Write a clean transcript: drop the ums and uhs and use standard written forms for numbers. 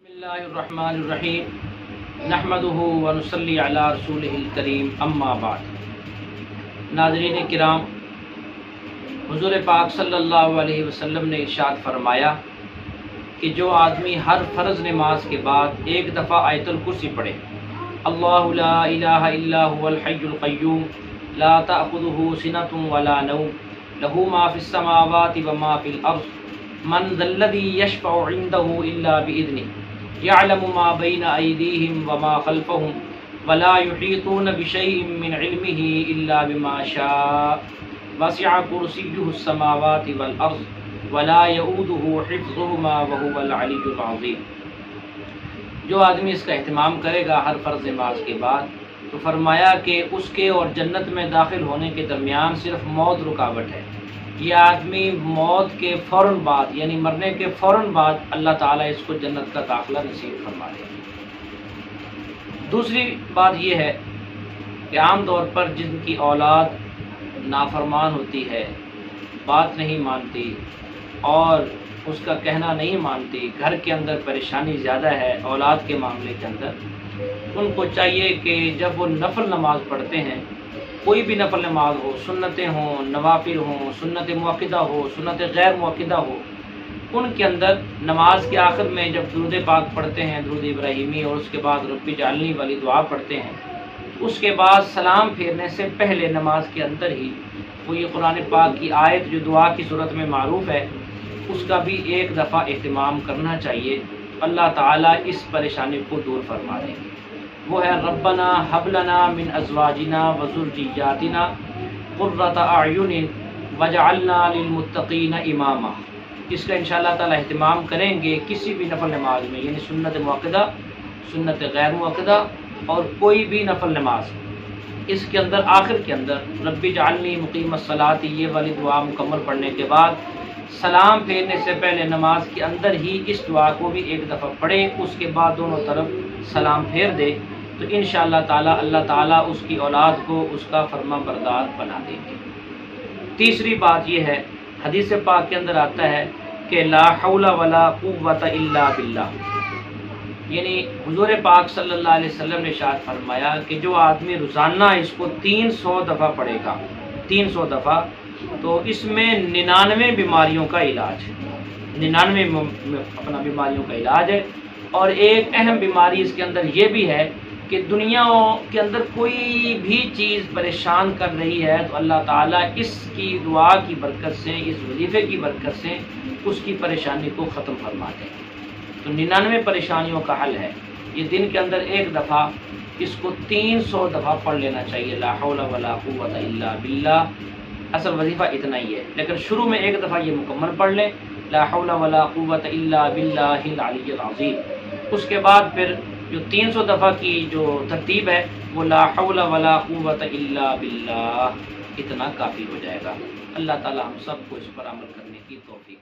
اللہ الرحمن الرحیم نحمدہ و نصلی علی رسولہ الکریم اما بعد۔ ناظرین کرام، حضور پاک صلی اللہ علیہ وسلم نے ارشاد فرمایا کہ جو آدمی ہر فرض نماز کے بعد ایک دفعہ آیت الکرسی پڑھے، اللہ لا الہ الا هو الحی القیوم لا تأخذہ سنۃ ولا نوم لہ ما فی السماوات وما فی الارض من ذا الذی یشفع عنده الا بإذنہ يعلم ما بين أيديهم وما خلفهم ولا يحيطون بشيء من علمه إلا بما شاء وسع كرسيه السماوات والأرض ولا يؤوده حفظهما وهو العلي العظيم۔ جو آدمی اس کا اہتمام کرے گا ہر فرض نماز کے بعد، تو فرمایا کہ اس کے اور جنت میں داخل ہونے کے درمیان صرف موت رکاوٹ ہے۔ یہ آدمی موت کے فوراً بعد یعنی مرنے کے فوراً بعد اللہ تعالیٰ اس کو جنت کا داخلہ نصیب فرما دے گا۔ دوسری بات یہ ہے کہ عام طور پر جن کی اولاد نافرمان ہوتی ہے، بات نہیں مانتی اور اس کا کہنا نہیں مانتی، گھر کے اندر پریشانی زیادہ ہے اولاد کے معاملے کے اندر، ان کو چاہیے کہ جب وہ نفل نماز پڑھتے ہیں، کوئی بھی نفل نماز ہو، سنتیں ہوں، نوافل ہوں، سنت مؤکدہ ہو، سنت غیر مؤکدہ ہو، ان کے اندر نماز کے آخر میں جب درود پاک پڑھتے ہیں، درود ابراہیمی، اور اس کے بعد رب اجعلنی والی دعا پڑھتے ہیں، اس کے بعد سلام پھیرنے سے پہلے نماز کے اندر ہی وہ یہ قرآن پاک کی آیت جو دعا کی صورت میں معروف ہے، اس کا بھی ایک دفعہ اہتمام کرنا چاہیے۔ اللہ تعالیٰ اس پریشانی کو دور فرما دیں گے۔ وہ ہے ربنا ہب لنا من ازواجنا وذرریاتنا قرۃ اعین وجعلنا للمتقین اماما۔ اس کا انشاءاللہ تعالی اہتمام کریں گے کسی بھی نفل نماز میں، یعنی سنت مؤکدہ، سنت غیر مؤکدہ اور کوئی بھی نفل نماز، اس کے اندر آخر کے اندر رب اجعلنی مقیم الصلاۃ یہ والی دعا مکمل پڑھنے کے بعد سلام پھیرنے سے پہلے نماز کے اندر ہی اس دعا کو بھی ایک دفعہ پڑھے، اس کے بعد دونوں طرف سلام پھیر دے، تو انشاءاللہ تعالی اللہ تعالیٰ اس کی اولاد کو اس کا فرما بردار بنا دیں گے۔ تیسری بات یہ ہے، حدیث پاک کے اندر آتا ہے کہ لا حول ولا قوت الا باللہ، یعنی حضور پاک صلی اللہ علیہ وسلم نے ارشاد فرمایا کہ جو آدمی روزانہ اس کو 300 دفعہ پڑھے گا، 300 دفعہ، تو اس میں 99 بیماریوں کا علاج ہے، 99 اپنا بیماریوں کا علاج ہے۔ اور ایک اہم بیماری اس کے اندر یہ بھی ہے کہ دنیا کے اندر کوئی بھی چیز پریشان کر رہی ہے تو اللہ تعالیٰ اس کی دعا کی برکت سے، اس وظیفے کی برکت سے اس کی پریشانی کو ختم فرما دیں۔ تو 99 پریشانیوں کا حل ہے۔ یہ دن کے اندر ایک دفعہ اس کو 300 دفعہ پڑھ لینا چاہیے، لا حول ولا قوت الا باللہ۔ اصل وظیفہ اتنا ہی ہے، لیکن شروع میں ایک دفعہ یہ مکمل پڑھ لیں، لا حول ولا قوت الا باللہ العلی العظیم۔ اس کے بعد پھر جو 300 دفعہ کی جو ترتیب ہے وہ لا حول ولا قوت الا باللہ، اتنا کافی ہو جائے گا۔ اللہ تعالی ہم سب کو اس پر عمل کرنے کی توفیق